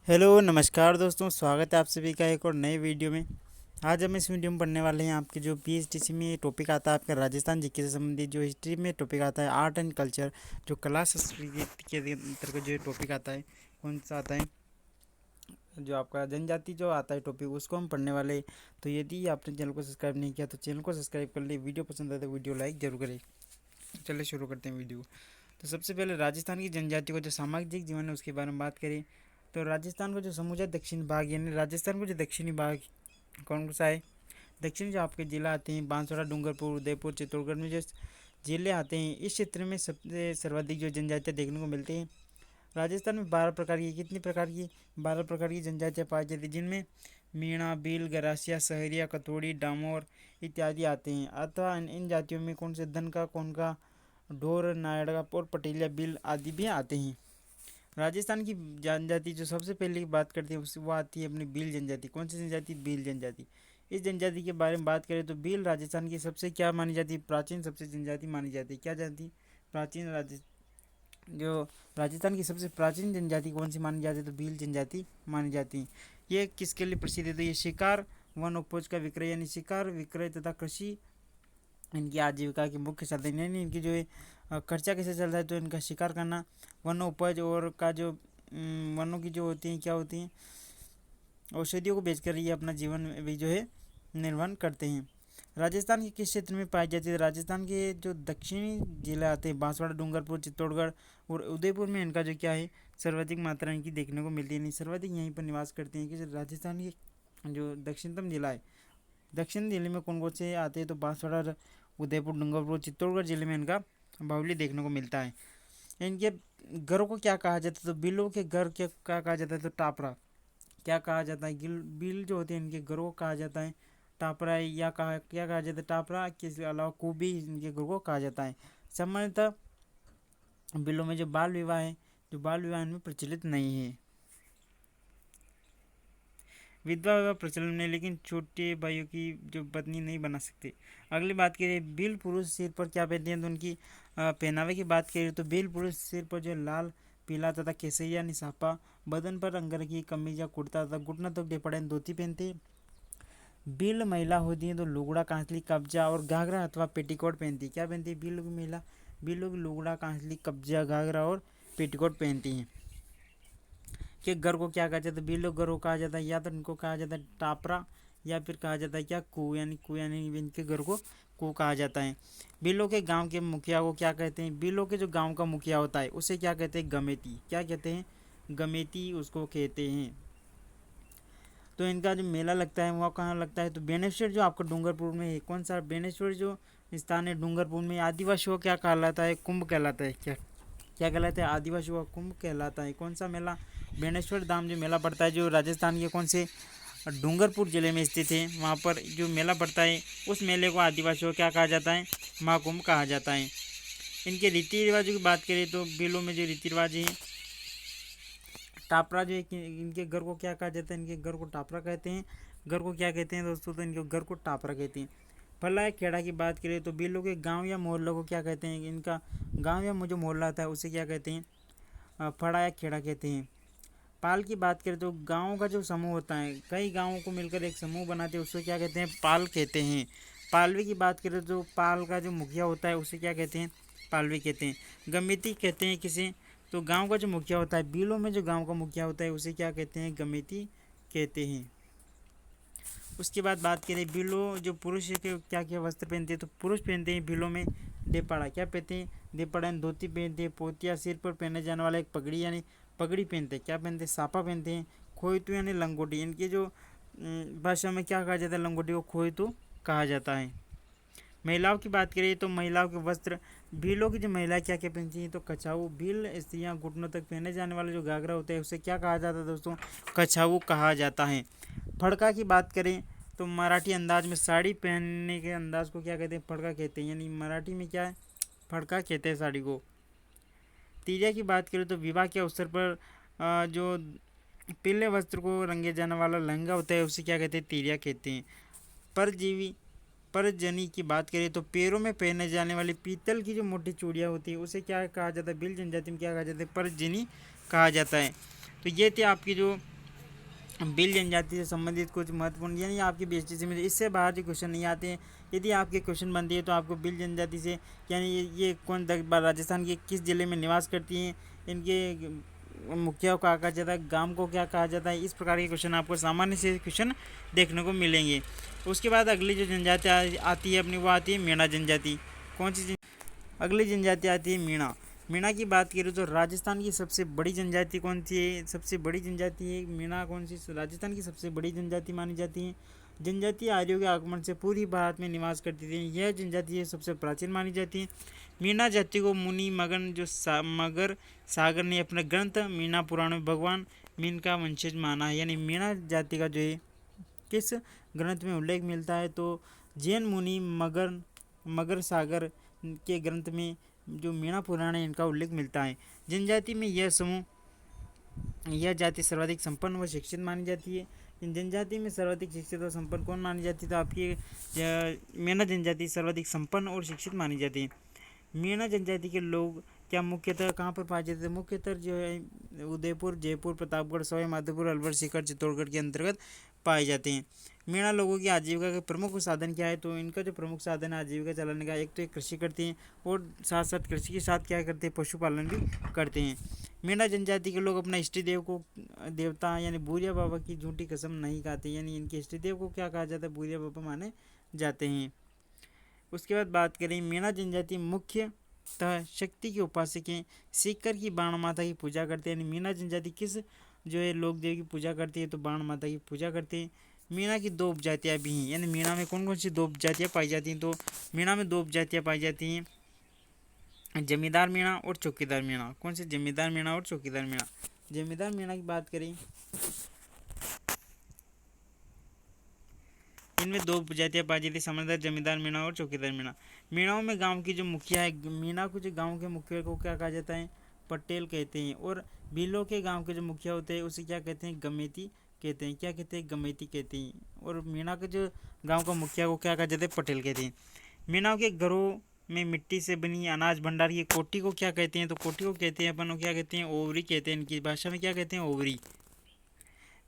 Hello नमस्कार दोस्तों, स्वागत है आप सभी का एक और नए वीडियो में। आज हम इस वीडियो में पढ़ने वाले हैं आपके जो पीएचडीसी में टॉपिक आता है आपका राजस्थान जीके से संबंधित। जो हिस्ट्री में टॉपिक आता है आर्ट एंड कल्चर, जो कला संस्कृति के अंतर्गत जो टॉपिक आता है कौन सा आता है, जो आपका जनजाति जो आता है टॉपिक, उसको हम पढ़ने वाले हैं। तो यदि आपने चैनल को सब्सक्राइब नहीं किया तो चैनल को सब्सक्राइब कर ले। वीडियो पसंद आए तो वीडियो लाइक जरूर करें। चलिए शुरू करते हैं वीडियो। तो सबसे पहले राजस्थान की जनजाति को जो सामाजिक जीवन है उसके बारे में बात करें तो राजस्थान को जो समूचा दक्षिण भाग यानी राजस्थान को जो दक्षिणी भाग कौन सा है, दक्षिण जो आपके जिला आते हैं बांसवाड़ा, डूंगरपुर, उदयपुर, चित्तौड़गढ़ में जो जिले आते हैं, इस क्षेत्र में सबसे सर्वाधिक जो जनजातियाँ देखने को मिलती हैं। राजस्थान में 12 प्रकार की, कितनी प्रकार की, 12 प्रकार की जनजातियाँ पाई जाती हैं, जिनमें मीणा, भील, गरासिया, सहरिया, कथोड़ी, डामोर इत्यादि आते हैं। अतः इन जातियों में कौन से धन का, कौन का, ढोर, नायड़ और पटेलिया, भील आदि भी आते हैं। राजस्थान की जनजाति जो सबसे पहले की बात करते हैं वो आती है अपनी भील जनजाति। कौन सी जनजाति? भील जनजाति। इस जनजाति के बारे में बात करें तो भील राजस्थान की सबसे क्या मानी जाती है? प्राचीन सबसे जनजाति मानी जाती है। क्या जाति? प्राचीन जो राजस्थान की सबसे प्राचीन जनजाति कौन सी मानी जाती है? तो भील जनजाति मानी जाती है। ये किसके लिए प्रसिद्ध है? तो ये शिकार, वन उपज का विक्रय यानी शिकार विक्रय तथा कृषि इनकी आजीविका के मुख्य साधन, यानी इनकी जो है खर्चा कैसे चलता है तो इनका शिकार करना, वन उपज और का जो वनों की जो होती हैं क्या होती हैं औषधियों को बेचकर ये अपना जीवन भी जो है निर्वहन करते हैं। राजस्थान के किस क्षेत्र में पाई जाती है? राजस्थान के जो दक्षिणी जिले आते हैं बांसवाड़ा, डूंगरपुर, चित्तौड़गढ़ और उदयपुर में इनका जो क्या है सर्वाधिक मात्रा इनकी देखने को मिलती है। नहीं, सर्वाधिक यहीं पर निवास करते हैं कि राजस्थान की जो दक्षिणतम जिला है, दक्षिण जिले में कौन कौन से आते हैं तो बांसवाड़ा, उदयपुर, डूंगरपुर, चित्तौड़गढ़ जिले में इनका बाहुल्य देखने को मिलता है। इनके घरों को क्या कहा जाता है? तो बिलों के घर क्या कहा जाता है? तो टापरा। क्या कहा जाता है? बिल जो होते हैं इनके घरों को कहा जाता है टापरा, या क्या कहा जाता है? टापरा के अलावा कुबी इनके घरों को कहा जाता है। सामान्यतः बिलों में जो बाल विवाह है, जो बाल विवाह इनमें प्रचलित नहीं है। विधवा विवाह प्रचलन में, लेकिन छोटे भाइयों की जो पत्नी नहीं बना सकते। अगली बात करें बिल पुरुष सिर पर क्या पहनते हैं तो उनकी पहनावे की बात करें तो बिल पुरुष सिर पर जो लाल, पीला तथा केसरिया निशापा, बदन पर अंगरखी कमीज या कुर्ता तथा घुटना तक डेपड़े धोती पहनते हैं। बिल महिला होती है तो लुगड़ा, कांसली, कब्जा और घाघरा अथवा पेटीकोट पहनती है। क्या पहनती है बिल की महिला? बिल लोग लुगड़ा, कांसली, कब्जा, घाघरा और पेटीकोट पहनती हैं। कि घर को क्या कहा जाता है? बिलो घर को कहा जाता है, या तो इनको कहा जाता है टापरा, या फिर कहा जाता है क्या कू यानी इनके घर को कू कहा जाता है। बिलो के गांव के मुखिया को क्या कहते हैं? बिलो के जो गांव का मुखिया होता है उसे क्या कहते हैं? गमेती। क्या कहते हैं? गमेती उसको कहते हैं। तो इनका जो मेला लगता है वह कहाँ लगता है? तो बेनेश्वर जो आपका डूंगरपुर में है। कौन सा बेनेश्वर जो स्थान है डूंगरपुर में? आदिवासियों क्या कहलाता है? कुंभ कहलाता है। क्या क्या कहलाता है? आदिवासियों का कुंभ कहलाता है। कौन सा मेला? बेनेश्वर धाम जो मेला पड़ता है जो राजस्थान के कौन से डूंगरपुर जिले में स्थित है, वहाँ पर जो मेला पड़ता है उस मेले को आदिवासियों क्या कहा जाता है? महाकुंभ कहा जाता है। इनके रीति रिवाजों की बात करें तो बिलों में जो रीति रिवाज है, टापरा जो है इनके घर को क्या कहा जाता है? इनके घर को टापरा कहते हैं। घर को क्या कहते हैं दोस्तों? तो इनके घर को टापरा कहते हैं। फला या खेड़ा की बात करें तो बिलों के गांव या मोहल्लों को क्या कहते हैं? इनका गांव या जो मोहल्ला था उसे क्या कहते हैं? फड़ा या खेड़ा कहते हैं। पाल की बात करें तो गाँव का जो समूह होता है, कई गाँवों को मिलकर एक समूह बनाते हैं, उसको क्या कहते हैं? पाल कहते हैं। पालवी की बात करें तो पाल का जो मुखिया होता है उसे क्या कहते हैं? पालवी कहते हैं। गमिति कहते हैं किसे? तो गांव का जो मुखिया होता है, बिलों में जो गांव का मुखिया होता है उसे क्या कहते हैं? गमिति कहते हैं। उसके बाद बात करें बिलो जो पुरुष के क्या क्या वस्त्र पहनते हैं तो पुरुष पहनते हैं बिलों में डेपाड़ा। क्या पहनते हैं? डेपाड़ा यानी धोती पहनते हैं। पोतिया सिर पर पहने जाने वाला एक पगड़ी यानी पगड़ी पहनते हैं। क्या पहनते हैं? सापा पहनते हैं। खोइतू यानी लंगोटी, इनके जो भाषा में क्या कहा जाता है? लंगोटी को खोइतू कहा जाता है। महिलाओं की बात करें तो महिलाओं के वस्त्र, भीलों की जो महिला क्या क्या पहनती हैं तो कछाऊ। भील स्त्रियाँ घुटनों तक पहने जाने वाला जो घाघरा होता है उसे क्या कहा जाता है दोस्तों? कछाऊ कहा जाता है। फड़का की बात करें तो मराठी अंदाज में साड़ी पहनने के अंदाज को क्या कहते हैं? फड़का कहते हैं। यानी मराठी में क्या है? फड़का कहते हैं साड़ी को। तीजा की बात करें तो विवाह के अवसर पर जो पीले वस्त्र को रंगे जाने वाला लहंगा होता है उसे क्या कहते हैं? तीरिया कहते हैं। परजीवी परजनी की बात करें तो पैरों में पहने जाने वाली पीतल की जो मोटी चूड़ियाँ होती है उसे क्या कहा जाता है? भील जनजाति में क्या कहा जाता है? परजनी कहा जाता है। तो ये थे आपकी जो भील जनजाति से संबंधित कुछ महत्वपूर्ण, यानी आपके बीएसटीसी में इससे बाहर जो क्वेश्चन नहीं आते हैं। यदि आपके क्वेश्चन बनते हैं तो आपको भील जनजाति से, यानी ये कौन राजस्थान के किस जिले में निवास करती हैं, इनके मुखिया को क्या कहा जाता है, गांव को क्या कहा जाता है, इस प्रकार के क्वेश्चन आपको सामान्य से क्वेश्चन देखने को मिलेंगे। उसके बाद अगली जो जनजाति आती है अपनी, वो आती है मीणा जनजाति। कौन सी अगली जनजाति आती है मीणा। मीणा की बात करें तो राजस्थान की सबसे बड़ी जनजाति कौन सी है, सबसे बड़ी जनजाति है मीणा। कौन सी राजस्थान की सबसे बड़ी जनजाति मानी जाती है। जनजाति आर्यों के आगमन से पूरी भारत में निवास करती थी। यह जनजाति सबसे प्राचीन मानी जाती है। मीणा जाति को मुनि मगन मगर सागर ने अपने ग्रंथ मीणा पुराण में भगवान मीन का वंशज माना है। यानी मीणा जाति का जो है किस ग्रंथ में उल्लेख मिलता है, तो जैन मुनि मगर सागर के ग्रंथ में जो मीणा पुराण है इनका उल्लेख मिलता है। जनजाति में यह जाति सर्वाधिक संपन्न व शिक्षित मानी जाती है। इन जनजाति में सर्वाधिक शिक्षित और संपन्न कौन मानी जाती है, तो आपकी मीणा जनजाति सर्वाधिक संपन्न और शिक्षित मानी जाती है। मीणा जनजाति के लोग क्या मुख्यतः कहाँ पर पाए जाते हैं, मुख्यतः जो है उदयपुर, जयपुर, प्रतापगढ़, सवाई माधोपुर, अलवर, सीकर, चित्तौड़गढ़ के अंतर्गत पाए जाते हैं। मीणा लोगों की आजीविका का प्रमुख साधन क्या है, तो इनका जो प्रमुख साधन है आजीविका चलाने का, एक तो एक कृषि करते हैं और साथ साथ कृषि के साथ क्या करते हैं, पशुपालन भी करते हैं। मीणा जनजाति के लोग अपना इष्ट देव को देवता यानी बूरिया बाबा की झूठी कसम नहीं खाते, यानी इनके इष्ट देव को क्या कहा जाता है, बूरिया बाबा माने जाते हैं। उसके बाद बात करें मीणा जनजाति मुख्यतः शक्ति के उपासक हैं, सीकर की बाण माता की पूजा करते हैं। यानी मीणा जनजाति किस जो है लोक देव की पूजा करती है, तो बाण माता की पूजा करते हैं। मीणा की दो उपजातियाँ भी हैं, यानी मीणा में कौन कौन सी दो उपजातियाँ पाई जाती हैं, तो मीणा में दो उपजातियाँ पाई जाती हैं, जमींदार मीणा और चौकीदार मीणा। कौन से, जमींदार मीणा और चौकीदार मीणा। जमींदार मीणा की बात करें, इनमें दो उपजातियाँ पाई जाती है, समझदार जमींदार मीणा और चौकीदार मीणा। मीणाओं में गांव की जो मुखिया है, मीणा को जो गांव के मुखिया को क्या कहा जाता है, पटेल कहते हैं। और भीलों के गांव के जो मुखिया होते हैं उसे क्या कहते हैं, गमेती कहते हैं। क्या कहते हैं, गमेती कहते हैं। और मीणा के जो गाँव का मुखिया को क्या कहा जाता है, पटेल कहते हैं। मीणाओं के घरों में मिट्टी से बनी अनाज भंडार की कोठी को क्या कहते हैं, तो कोठी को कहते हैं अपन क्या कहते हैं, ओवरी कहते हैं। इनकी भाषा में क्या कहते हैं, ओवरी।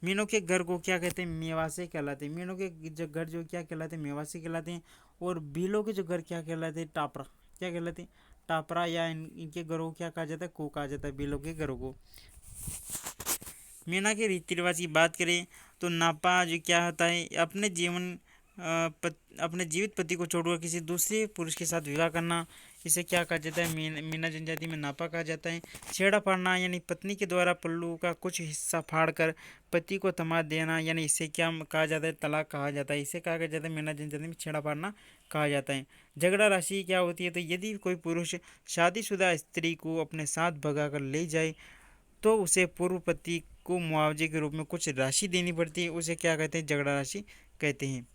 मीणों के घर को क्या कहते हैं, मेवासे कहलाते हैं। मीणों के जो घर जो क्या कहलाते हैं, मेवासे कहलाते हैं। और भीलों के जो घर क्या कहलाते हैं, टापरा। क्या कहलाते हैं, टापरा। या इनके घरों को क्या कहा जाता है, को कहा जाता है, भीलों के घरों को। मीणा के रीति रिवाज की बात करें तो नापा जो क्या होता है, अपने जीवित पति को छोड़कर किसी दूसरे पुरुष के साथ विवाह करना, इसे क्या कहा जाता है, मीणा जनजाति में नापा कहा जाता है। छेड़ा फाड़ना यानी पत्नी के द्वारा पल्लू का कुछ हिस्सा फाड़कर पति को थमा देना, यानी इसे क्या कहा जाता है, तलाक कहा जाता है। इसे कहा जाता है मीणा जनजाति में छेड़ा फाड़ना कहा जाता है। झगड़ा राशि क्या होती है, तो यदि कोई पुरुष शादीशुदा स्त्री को अपने साथ भगाकर ले जाए तो उसे पूर्व पति को मुआवजे के रूप में कुछ राशि देनी पड़ती है, उसे क्या कहते हैं, झगड़ा राशि कहते हैं।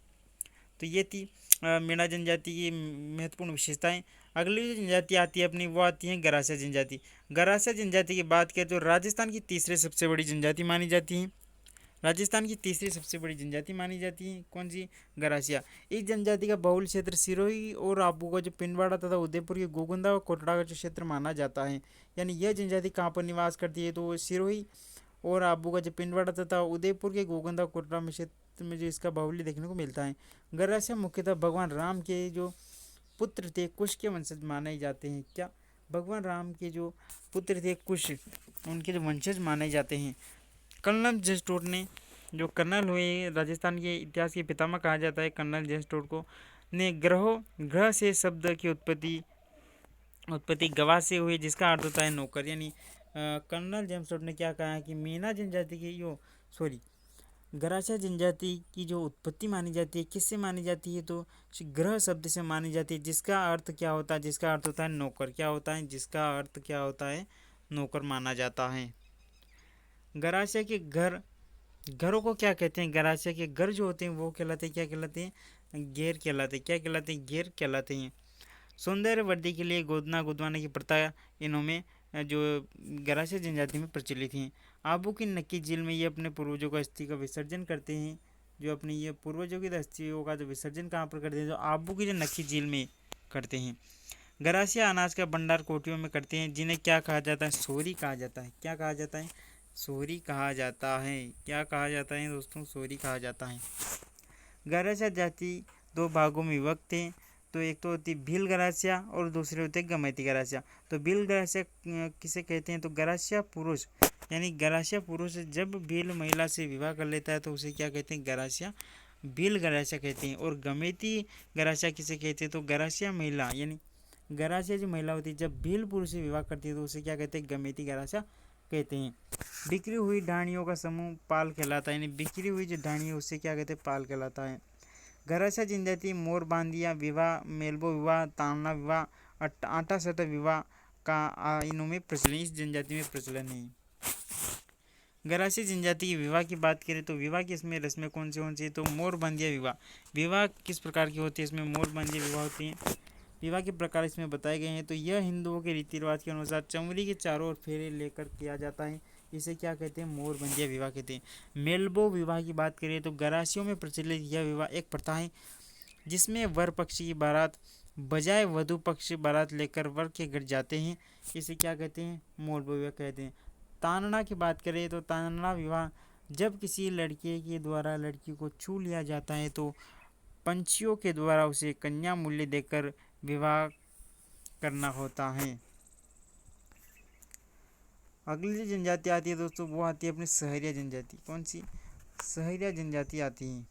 तो ये थी मीणा जनजाति की महत्वपूर्ण विशेषताएं। अगली जो जनजाति आती है अपनी, वो आती है गरासिया जनजाति। गरासिया जनजाति की बात करें तो राजस्थान की तीसरी सबसे बड़ी जनजाति मानी जाती है। राजस्थान की तीसरी सबसे बड़ी जनजाति मानी जाती है कौन सी, गरासिया। इस जनजाति का बहुल क्षेत्र सिरोही और आबू का जो पिंडवाड़ा तथा उदयपुर के गोगुंदा और कोटड़ा का जो क्षेत्र माना जाता है। यानी यह जनजाति कहाँ पर निवास करती है, तो सिरोही और आबू का जो पिंडवाड़ा तथा उदयपुर के गोगुंदा कोटड़ा में क्षेत्र में जो इसका बाहुल्य देखने को मिलता है। गरासिया मुख्यतः भगवान राम के जो पुत्र थे, कुश के वंशज माने जाते हैं। क्या, भगवान राम के जो पुत्र थे कुश, उनके जो वंशज माने जाते हैं। कर्नल जेस्टोट ने, जो कर्नल हुए, राजस्थान के इतिहास के पितामह कहा जाता है कर्नल जेस्टोट को, ने ग्रह से शब्द की उत्पत्ति गवाह से हुई, जिसका अर्थ होता है नौकर। यानी कर्नल जेम्स टोड ने क्या कहा है कि मीणा जनजाति की गरासिया जनजाति की जो उत्पत्ति मानी जाती है, किससे मानी जाती है, तो ग्रह शब्द से मानी जाती है, जिसका अर्थ क्या होता है, जिसका अर्थ होता है नौकर। क्या होता है, जिसका अर्थ क्या होता है, नौकर माना जाता है। गरासिया के घरों को क्या कहते हैं, गरासिया के घर जो होते हैं वो कहलाते हैं, क्या कहलाते हैं, घेर कहलाते हैं। क्या कहलाते हैं, घेर कहलाते हैं। सौंदर्य वृद्धि के लिए गोदना गुदवाने की प्रथा इनमें जो गरासिया जनजाति में प्रचलित हैं। आबू की नक्की झील में ये अपने पूर्वजों का अस्थि का विसर्जन करते हैं। जो अपने ये पूर्वजों की अस्थियों का जो विसर्जन कहाँ पर करते हैं, जो आबू की जो नक्की झील में करते हैं। गरासिया अनाज का भंडार कोठियों में करते हैं, जिन्हें क्या कहा जाता है, सोरी कहा जाता है। क्या कहा जाता है, सोरी कहा जाता है। क्या कहा जाता है दोस्तों? सोरी कहा जाता है। गरासिया जाति दो भागों में विभक्त है। तो एक तो होती भील गरासिया और दूसरे होते गमैती गरासिया। तो भील गरासिया किसे कहते हैं? तो गरासिया पुरुष, यानी गरासिया पुरुष जब भील महिला से विवाह कर लेता है तो उसे क्या कहते हैं? गरासिया, भील गरासिया कहते हैं। और गमैती गरासिया किसे कहते हैं? तो गरासिया महिला, यानी गरासिया जो महिला होती है जब भील पुरुष से विवाह करती है तो उसे क्या कहते हैं? गमैती गरासिया कहते हैं। बिखरी हुई ढाणियों का समूह पाल कहलाता है, यानी बिखरी हुई जो ढाणी है उससे क्या कहते हैं? पाल कहलाता है। गरासिया जनजाति मोर बांदिया विवाह, मेलबो विवाह, तांना विवाह, आटा सटा विवाह का इनों में प्रचलन, इस जनजाति में प्रचलन है। गरासिया जनजाति की विवाह की बात करें तो विवाह की इसमें रस्में कौन सी है? तो मोर बांदिया विवाह। विवाह किस प्रकार की होती है? इसमें मोर बांदिया विवाह होती है। विवाह के प्रकार इसमें बताए गए हैं। तो यह हिंदुओं के रीति रिवाज के अनुसार चमड़ी के चारों ओर फेरे लेकर किया जाता है। इसे क्या कहते हैं? मोर बंदिया विवाह कहते हैं। मेलबो विवाह की बात करें तो गरासियों में प्रचलित यह विवाह एक प्रथा है जिसमें वर पक्ष की बारात बजाय वधु पक्ष बारात लेकर वर के घर जाते हैं। इसे क्या कहते हैं? मेलबो विवाह कहते हैं। तानना की बात करें तो तानना विवाह जब किसी लड़के के द्वारा लड़की को छू लिया जाता है तो पंछियों के द्वारा उसे कन्या मूल्य देकर विवाह करना होता है। अगली जो जनजाति आती है दोस्तों वो आती है अपनी सहरिया जनजाति। कौन सी? सहरिया जनजाति आती है।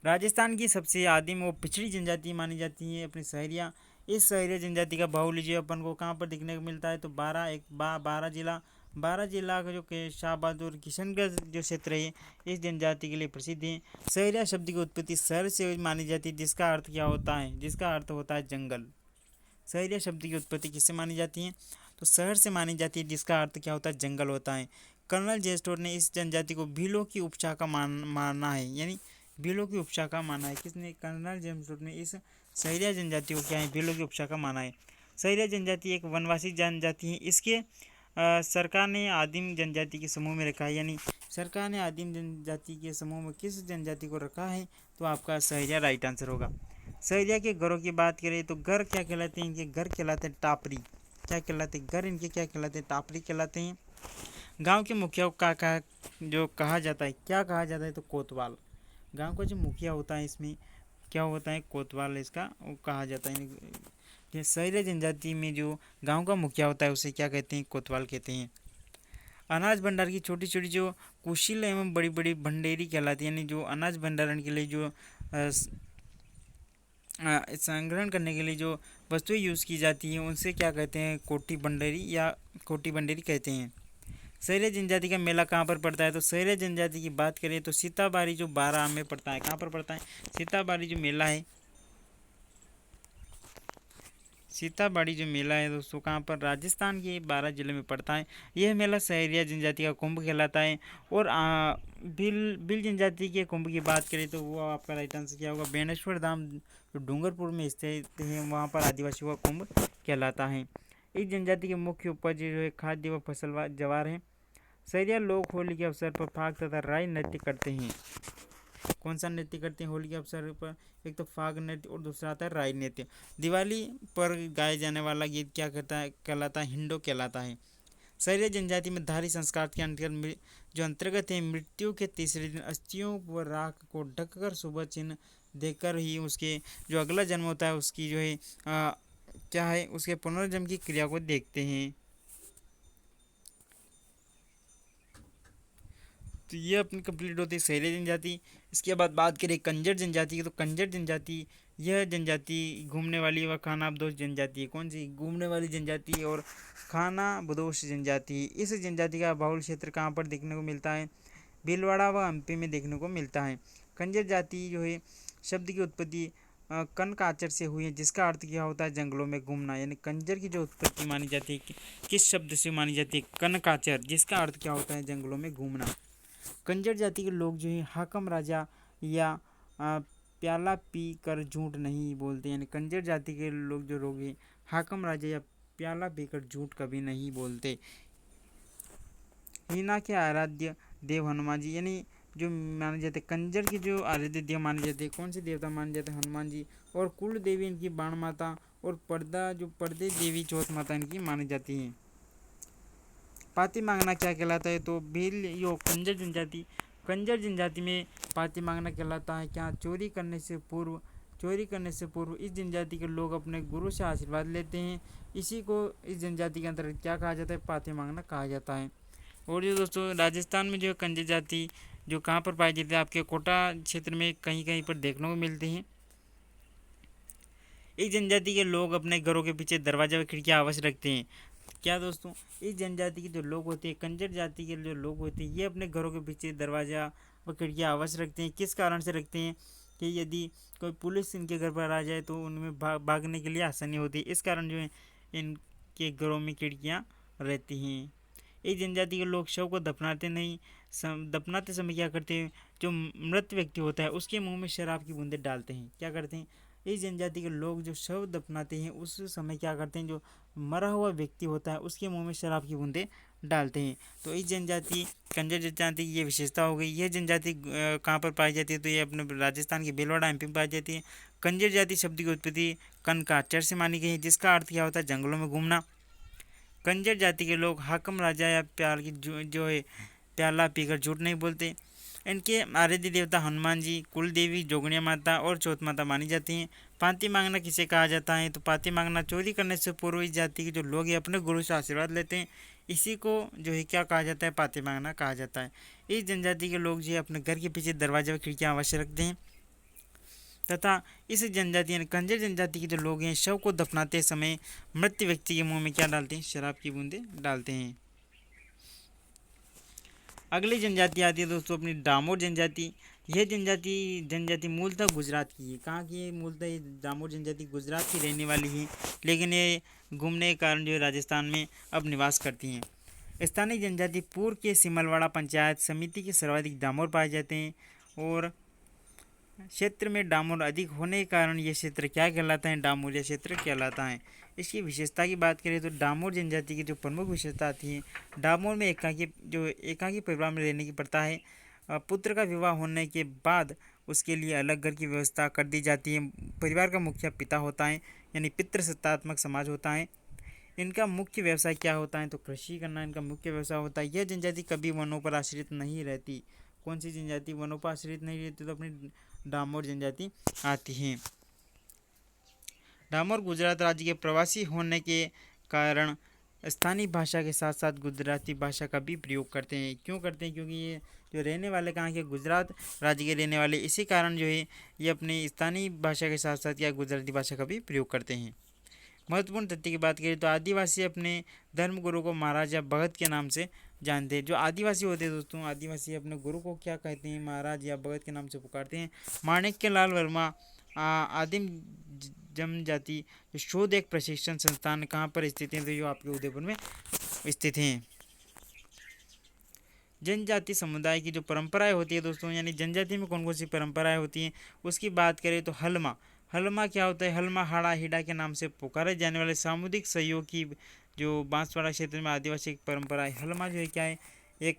राजस्थान की सबसे आदिम और पिछड़ी जनजाति मानी जाती है अपनी सहरिया। इस सहरिया जनजाति का बाहुल्य जो अपन को कहाँ पर देखने को मिलता है? तो 12 जिला का जो शाहबाद और किशनगढ़ जो क्षेत्र है इस जनजाति के लिए प्रसिद्ध है। सहरिया शब्द की उत्पत्ति शहर से मानी जाती है जिसका अर्थ क्या होता है? जिसका अर्थ होता है जंगल। सहरिया शब्द की उत्पत्ति किससे मानी जाती है? तो शहर से मानी जाती है जिसका अर्थ क्या होता है? जंगल होता है। कर्नल जेस्टोर ने इस जनजाति को भीलों की उपशाखा माना है, यानी भीलों की उपशाखा माना है। किसने? कर्नल जेस्टोर ने इस सहरिया जनजाति को क्या है? भीलों की उपशाखा माना है। सहरिया जनजाति एक वनवासी जनजाति है। इसके सरकार ने आदिम जनजाति के समूह में रखा है, यानी सरकार ने आदिम जनजाति के समूह में किस जनजाति को रखा है? तो आपका सहरिया राइट आंसर होगा। सहरिया के घरों की बात करें तो घर क्या कहलाते हैं? इनके घर कहलाते हैं टापरी। क्या कहलाते हैं? घर इनके क्या कहलाते हैं? टापरी कहलाते हैं। गांव के मुखिया का जो कहा जाता है, क्या कहा जाता है? तो कोतवाल। गांव का जो मुखिया होता है इसमें क्या होता है? कोतवाल इसका वो कहा जाता है। ये सहरिया जनजाति में जो गांव का मुखिया होता है उसे क्या कहते हैं? कोतवाल कहते हैं। अनाज भंडार की छोटी छोटी जो कुशील एवं बड़ी बड़ी भंडेरी कहलाती है, यानी जो अनाज भंडारण के लिए जो संग्रहण करने के लिए जो वस्तुएं यूज़ की जाती हैं उनसे क्या कहते हैं? कोटी भंडेरी या कोटी भंडेरी कहते हैं। सहरिया जनजाति का मेला कहाँ पर पड़ता है? तो सहरिया जनजाति की बात करें तो सीताबारी जो 12 में पड़ता है। कहाँ पर पड़ता है? सीताबारी जो मेला है, सीताबाड़ी जो मेला है दोस्तों कहाँ पर? राजस्थान के 12 जिले में पड़ता है। यह मेला सहरिया जनजाति का कुंभ कहलाता है। और भील जनजाति के कुंभ की बात करें तो वो आपका राइट आंसर क्या होगा? बेनेश्वर धाम जो डूंगरपुर में स्थित है वहाँ पर आदिवासियों का कुंभ कहलाता है। इस जनजाति की मुख्य उपज जो है खाद्य व फसल ज्वार है। सहरिया लोग होली के अवसर पर फाग तथा राई नृत्य करते हैं। कौन सा नृत्य करते हैं होली के अवसर पर? एक तो फाग नृत्य और दूसरा आता है राई नृत्य। दिवाली पर गाए जाने वाला गीत क्या कहलाता है? हिंडो कहलाता है। सहरिया जनजाति में धारी संस्कार के अंतर्गत है मृत्यु के तीसरे दिन अस्थियों व राख को ढककर शुभ चिन्ह देकर ही उसके जो अगला जन्म होता है उसकी जो है क्या है उसके पुनर्जन्म की क्रिया को देखते हैं। तो ये अपनी कंप्लीट होती है सहरिया जनजाति। इसके बाद बात करें कंजर जनजाति की, तो कंजर जनजाति यह जनजाति घूमने वाली व खाना बदोश जनजाति है। कौन सी? घूमने वाली जनजाति और खाना बदोश जनजाति। इस जनजाति का बाहुल क्षेत्र कहाँ पर देखने को मिलता है? भीलवाड़ा व हम्पी में देखने को मिलता है। कंजर जाति जो है शब्द की उत्पत्ति कनकाचर से हुई है जिसका अर्थ क्या होता है? जंगलों में घूमना। यानी कंजर की जो उत्पत्ति मानी जाती है किस शब्द से मानी जाती है? कनकाचर, जिसका अर्थ क्या होता है? जंगलों में घूमना। कंजर जाति के लोग जो है हाकम राजा या प्याला पी कर झूठ नहीं बोलते, यानी कंजर जाति के लोग हैं हाकम राजा या प्याला पीकर झूठ कभी नहीं बोलते। हीना के आराध्य देव हनुमान जी, यानी जो माने जाते कंजर की जो आराध्य देव माने जाते कौन से देवता माने जाते? हनुमान जी। और कुल देवी इनकी बाण माता और पर्दे देवी चौथ माता इनकी मानी जाती हैं। पाती मांगना क्या कहलाता है, तो भील यो कंजर जनजाति में पाती मांगना कहलाता है क्या, चोरी करने से पूर्व इस जनजाति के लोग अपने गुरु से आशीर्वाद लेते हैं। इसी को इस जनजाति के अंतर्गत क्या कहा जाता है, पाती मांगना कहा जाता है। और जो दोस्तों राजस्थान में जो है कंजर जाति जो कहाँ पर पाई जाती है, आपके कोटा क्षेत्र में कहीं कहीं पर देखने को मिलते हैं। इस जनजाति के लोग अपने घरों के पीछे दरवाजा व खिड़कियाँ अवश्य रखते हैं। क्या दोस्तों, इस जनजाति के जो लोग होते हैं, कंजर जाति के जो लोग होते हैं, ये अपने घरों के पीछे दरवाजा व खिड़कियाँ अवश्य रखते हैं। किस कारण से रखते हैं कि यदि कोई पुलिस इनके घर पर आ जाए तो उनमें भागने के लिए आसानी होती है। इस कारण जो है इनके घरों में खिड़कियाँ रहती हैं। इस जनजाति के लोग शव को दफनाते समय क्या करते हैं, जो मृत व्यक्ति होता है उसके मुंह में शराब की बूंदें डालते हैं। क्या करते हैं, इस जनजाति के लोग जो शव दफनाते हैं उस समय क्या करते हैं, जो मरा हुआ व्यक्ति होता है उसके मुंह में शराब की बूंदें डालते हैं। तो इस जनजाति कंजर जनजाति की ये विशेषता हो गई। यह जनजाति कहाँ पर पाई जाती है, तो ये अपने राजस्थान के भीलवाड़ा एमपी में पाई जाती है। कंजर जाति शब्द की उत्पत्ति कन का अक्षर से मानी गई है, जिसका अर्थ क्या होता है, जंगलों में घूमना। कंजर जाति के लोग हाकम राजा या प्यार की जो है प्याला पीकर झूठ नहीं बोलते। इनके आराध्य देवता हनुमान जी, कुल देवी जोगनिया माता और चौथ माता मानी जाती हैं। पाती मांगना किसे कहा जाता है, तो पाती मांगना चोरी करने से पूर्व इस जाति के जो लोग हैं अपने गुरु से आशीर्वाद लेते हैं। इसी को जो है क्या कहा जाता है, पाती मांगना कहा जाता है। इस जनजाति के लोग जो है अपने घर के पीछे दरवाजे व खिड़कियाँ अवश्य रखते हैं तथा इस जनजाति यानी कंजर जनजाति के जो लोग हैं शव को दफनाते समय मृत व्यक्ति के मुंह में क्या डालते हैं, शराब की बूंदें डालते हैं। अगली जनजाति आती है दोस्तों अपनी डामोर जनजाति। यह जनजाति मूलतः गुजरात की है। कहाँ की है, मूलतः ये डामोर जनजाति गुजरात की रहने वाली है, लेकिन ये घूमने के कारण जो है राजस्थान में अब निवास करती हैं। स्थानीय जनजाति पूर्व के सिमलवाड़ा पंचायत समिति के सर्वाधिक डामोर पाए जाते हैं और क्षेत्र में डामोर अधिक होने के कारण ये क्षेत्र क्या कहलाता है, डामोरिया क्षेत्र कहलाता है। इसकी विशेषता की बात करें तो डामोर जनजाति की जो प्रमुख विशेषता आती है, डामोर में एकाकी परिवार में रहने की प्रथा है। पुत्र का विवाह होने के बाद उसके लिए अलग घर की व्यवस्था कर दी जाती है। परिवार का मुखिया पिता होता है, यानी पितृसत्तात्मक समाज होता है। इनका मुख्य व्यवसाय क्या होता है, तो कृषि करना इनका मुख्य व्यवसाय होता है। यह जनजाति कभी वनों पर आश्रित नहीं रहती। कौन सी जनजाति वनों पर आश्रित नहीं रहती, तो अपनी डामोर जनजाति आती है। डामोर गुजरात राज्य के प्रवासी होने के कारण स्थानीय भाषा के साथ साथ गुजराती भाषा का भी प्रयोग करते हैं। क्यों करते हैं, क्योंकि ये जो रहने वाले कहाँ के, गुजरात राज्य के रहने वाले, इसी कारण जो है ये अपनी स्थानीय भाषा के साथ साथ या गुजराती भाषा का भी प्रयोग करते हैं। महत्वपूर्ण तथ्य की बात करें तो आदिवासी अपने धर्मगुरु को महाराज या भगत के नाम से जानते हैं। जो आदिवासी होते हैं दोस्तों, आदिवासी अपने गुरु को क्या कहते हैं, महाराज या भगत के नाम से पुकारते हैं। माणिक्य लाल वर्मा आदिम जनजाति शोध एक प्रशिक्षण संस्थान कहाँ पर स्थित है, तो ये आपके उदयपुर में स्थित हैं। जनजाति समुदाय की जो परंपराएं होती है दोस्तों, यानी जनजाति में कौन कौन सी परंपराएं होती हैं उसकी बात करें तो हलमा क्या होता है, हलमा हाड़ा हिडा के नाम से पुकारे जाने वाले सामुदायिक सहयोग की जो बांसवाड़ा क्षेत्र में आदिवासी एक परंपरा है। हलमा जो है क्या है, एक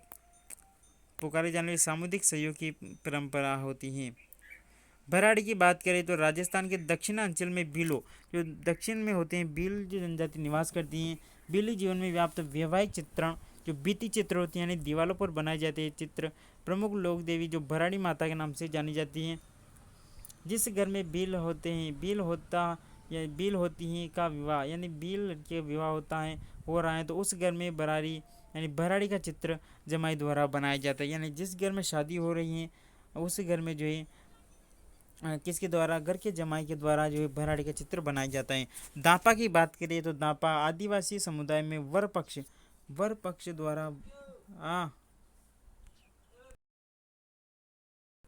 पुकारे जाने वाली सामुदायिक सहयोग की परंपरा होती है। भराड़ी की बात करें तो राजस्थान के दक्षिणांचल में भीलों जो दक्षिण में होते हैं, भील जो जनजाति निवास करती हैं। भीली जीवन में व्याप्त वैवाहिक चित्रण जो बीती चित्र होती हैं, यानी दीवारों पर बनाए जाते हैं चित्र, प्रमुख लोक देवी जो भराड़ी माता के नाम से जानी जाती हैं। जिस घर में भील होते हैं, भील होती हैं का विवाह, यानी भील के विवाह होता है हो रहा है तो उस घर में भराड़ी यानी भराड़ी का चित्र जमाई द्वारा बनाया जाता है। यानी जिस घर में शादी हो रही है उस घर में जो है किसके द्वारा, घर के जमाई के द्वारा जो है भराड़ी का चित्र बनाया जाता है। दापा की बात करें तो दापा आदिवासी समुदाय में वर पक्ष द्वारा